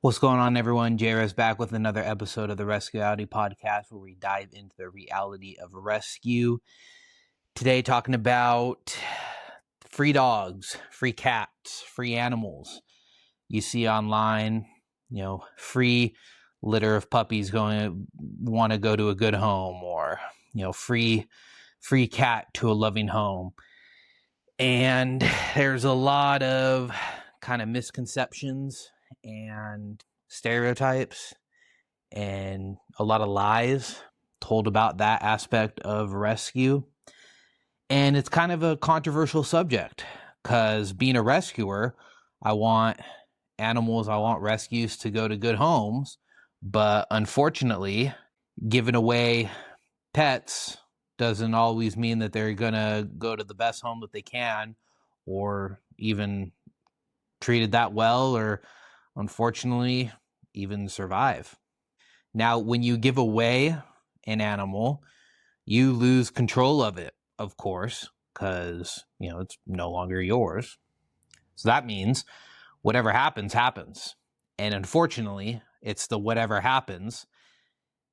What's going on, everyone? JR's back with another episode of the Rescueality Podcast, where we dive into the reality of rescue. Today, talking about free dogs, free cats, free animals. You see online, free litter of puppies going to want to go to a good home, or free cat to a loving home. And there's a lot of kind of misconceptions and stereotypes and a lot of lies told about that aspect of rescue. And it's kind of a controversial subject because being a rescuer, I want animals, I want rescues to go to good homes. But unfortunately, giving away pets doesn't always mean that they're going to go to the best home that they can or even treated that well or unfortunately even survive. Now, when you give away an animal, you lose control of it, of course, because, it's no longer yours. So that means whatever happens, happens. And unfortunately, it's the whatever happens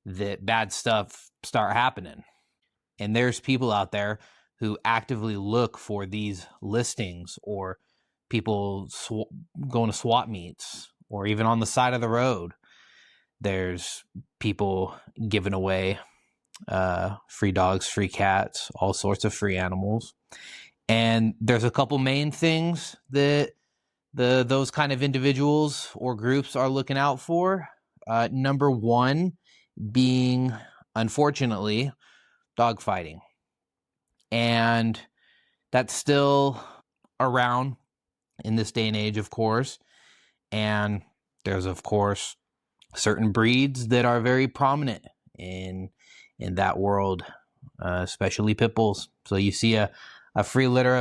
that bad stuff start happening. And there's people out there who actively look for these listings or people going to swap meets or even on the side of the road. There's people giving away free dogs, free cats, all sorts of free animals. And there's a couple main things that those kind of individuals or groups are looking out for. Number one being, unfortunately, dogfighting. And that's still around in this day and age, of course. And there's, of course, certain breeds that are very prominent in that world, especially pit bulls. So you see a free litter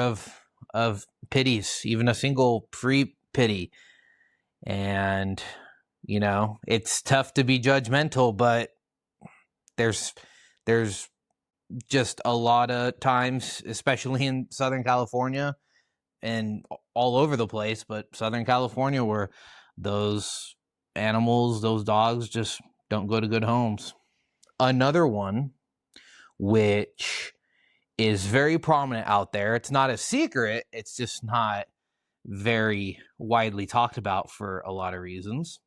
of pitties, even a single free pitty. And, it's tough to be judgmental, but there's just a lot of times, especially in Southern California and all over the place, but Southern California, where those animals, those dogs just don't go to good homes. Another one, which is very prominent out there, it's not a secret, it's just not very widely talked about for a lot of reasons.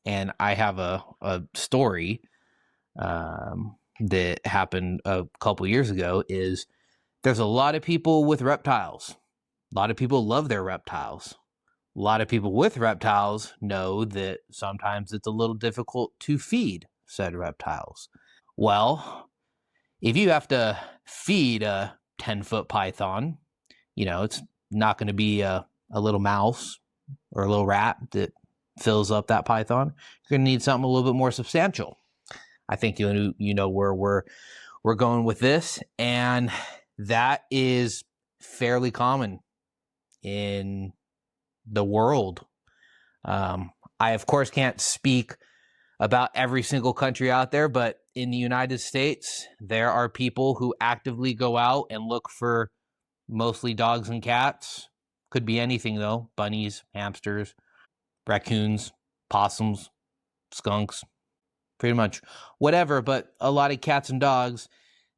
And I have a story that happened a couple years ago. Is there's a lot of people with reptiles. A lot of people love their reptiles. A lot of people with reptiles know that sometimes it's a little difficult to feed said reptiles. Well, if you have to feed a 10-foot python, it's not going to be a little mouse or a little rat that fills up that python. You're going to need something a little bit more substantial. I think you know where we're going with this, and that is fairly common in the world. I, of course, can't speak about every single country out there, but in the United States, there are people who actively go out and look for mostly dogs and cats. Could be anything, though. Bunnies, hamsters, raccoons, possums, skunks, pretty much whatever, but a lot of cats and dogs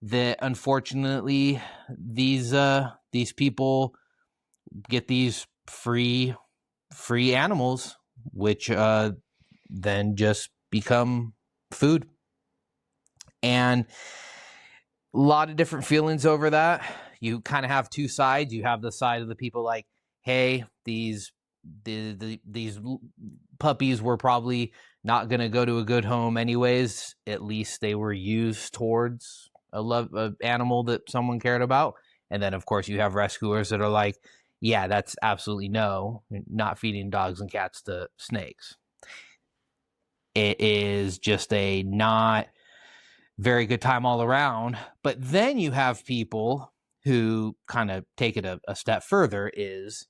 that unfortunately these people get these free animals, which then just become food. And a lot of different feelings over that. You kind of have two sides. You have the side of the people like, hey, these puppies were probably not going to go to a good home anyways. At least they were used towards a animal that someone cared about. And then, of course, you have rescuers that are like, yeah, that's absolutely no, not feeding dogs and cats to snakes. It is just a not very good time all around. But then you have people who kind of take it a step further. Is,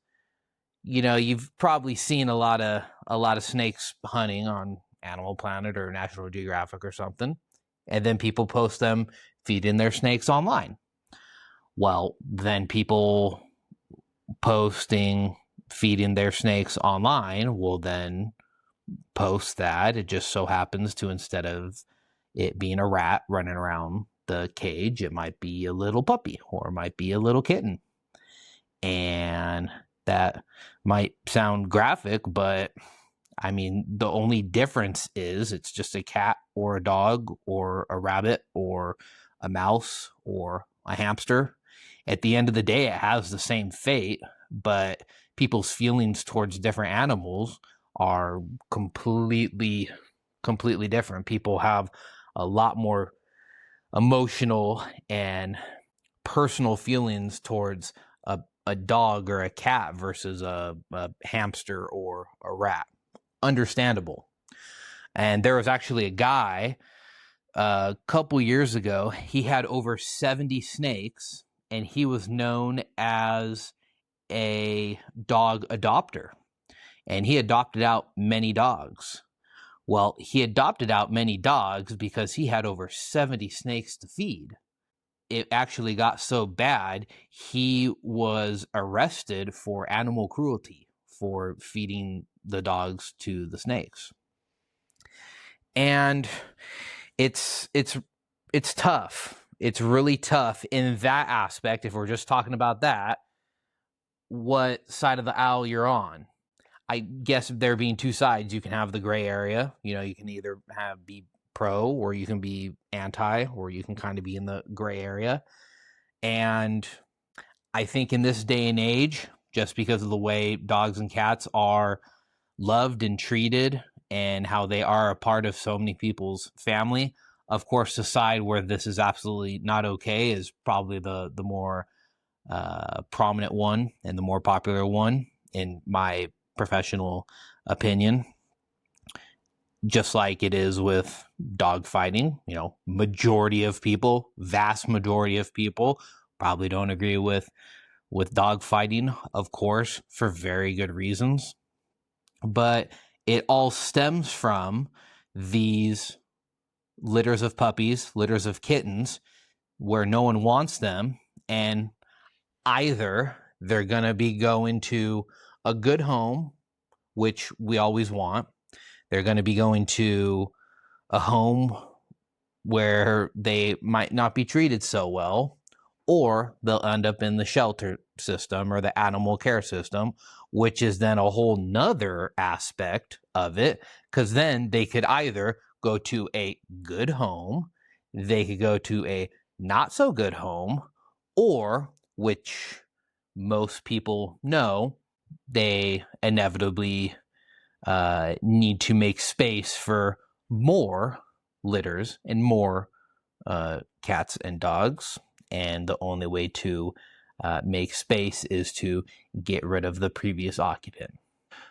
you've probably seen a lot of snakes hunting on Animal Planet or National Geographic or something, and then people post them feeding their snakes online. Well, then people posting feeding their snakes online will then post that it just so happens to, instead of it being a rat running around the cage, it might be a little puppy or it might be a little kitten. And that might sound graphic, but I mean, the only difference is it's just a cat or a dog or a rabbit or a mouse or a hamster. At the end of the day, it has the same fate, but people's feelings towards different animals are completely different. People have a lot more emotional and personal feelings towards a dog or a cat versus a hamster or a rat. Understandable. And there was actually a guy a couple years ago. He had over 70 snakes, and he was known as a dog adopter. And he adopted out many dogs. Well, he adopted out many dogs because he had over 70 snakes to feed. It actually got so bad, he was arrested for animal cruelty for feeding the dogs to the snakes. And it's tough. It's really tough in that aspect. If we're just talking about that, what side of the aisle you're on. I guess there being two sides, you can have the gray area. You can either be pro or you can be anti, or you can kind of be in the gray area. And I think in this day and age, just because of the way dogs and cats are loved and treated and how they are a part of so many people's family, of course, the side where this is absolutely not okay is probably the more prominent one and the more popular one, in my professional opinion. Just like it is with dog fighting, vast majority of people probably don't agree with dog fighting, of course, for very good reasons. But it all stems from these litters of puppies, litters of kittens, where no one wants them. And either they're going to be going to a good home, which we always want. They're going to be going to a home where they might not be treated so well, or they'll end up in the shelter system or the animal care system, which is then a whole nother aspect of it, because then they could either go to a good home, they could go to a not so good home, or, which most people know, they inevitably need to make space for more litters and more cats and dogs. And the only way to make space is to get rid of the previous occupant.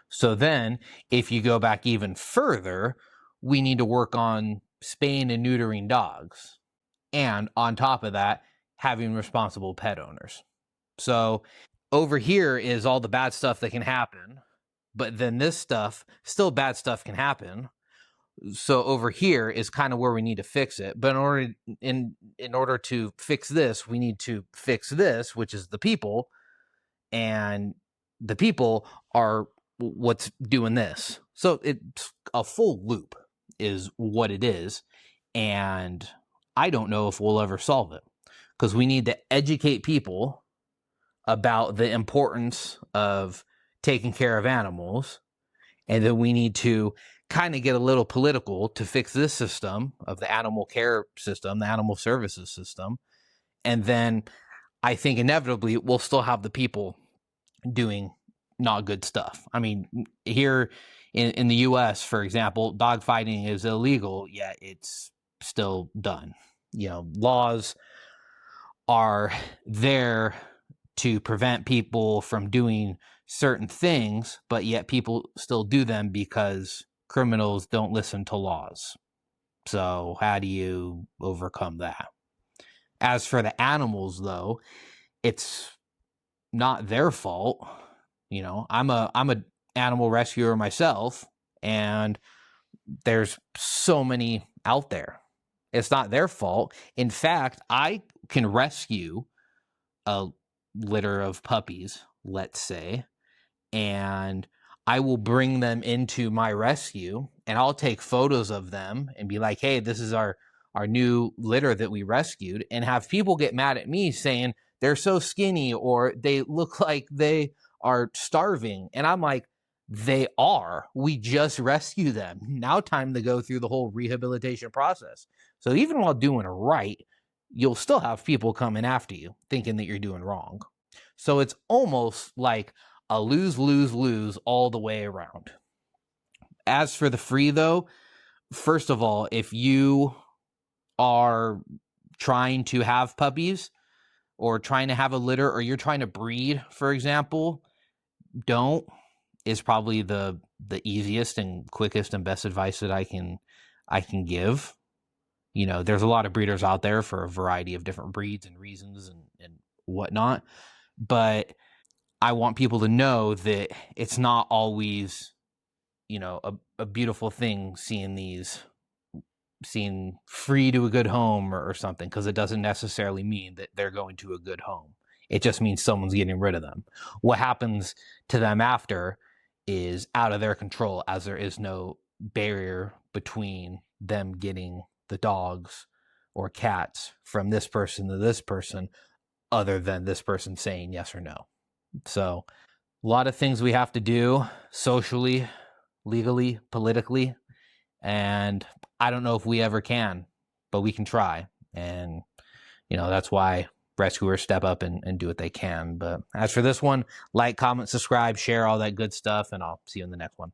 So then, if you go back even further, we need to work on spaying and neutering dogs. And on top of that, having responsible pet owners. So over here is all the bad stuff that can happen. But then this stuff, still bad stuff can happen. So over here is kind of where we need to fix it. But in order to fix this, we need to fix this, which is the people. And the people are what's doing this. So it's a full loop is what it is. And I don't know if we'll ever solve it, because we need to educate people about the importance of taking care of animals. And then we need to kind of get a little political to fix this system of the animal care system, the animal services system. And then I think inevitably we'll still have the people doing not good stuff. I mean, here in the US, for example, dog fighting is illegal, yet it's still done. Laws are there to prevent people from doing certain things, but yet people still do them because criminals don't listen to laws. So how do you overcome that? As for the animals, though, it's not their fault. I'm a animal rescuer myself, and there's so many out there. It's not their fault. In fact, I can rescue a litter of puppies, let's say, and I will bring them into my rescue and I'll take photos of them and be like, hey, this is our new litter that we rescued, and have people get mad at me saying they're so skinny or they look like they are starving. And I'm like, they are. We just rescue them. Now time to go through the whole rehabilitation process. So even while doing it right, you'll still have people coming after you thinking that you're doing wrong. So it's almost like a lose, lose, lose all the way around. As for the free, though, first of all, if you are trying to have puppies or trying to have a litter, or you're trying to breed, for example, don't is probably the easiest and quickest and best advice that I can give. You know, there's a lot of breeders out there for a variety of different breeds and reasons and whatnot, but I want people to know that it's not always, you know, a beautiful thing seeing free to a good home or something, because it doesn't necessarily mean that they're going to a good home. It just means someone's getting rid of them. What happens to them after is out of their control, as there is no barrier between them getting the dogs or cats from this person to this person, other than this person saying yes or no. So a lot of things we have to do socially, legally, politically, and I don't know if we ever can, but we can try. And, you know, that's why rescuers step up and do what they can. But as for this one, like, comment, subscribe, share, all that good stuff, and I'll see you in the next one.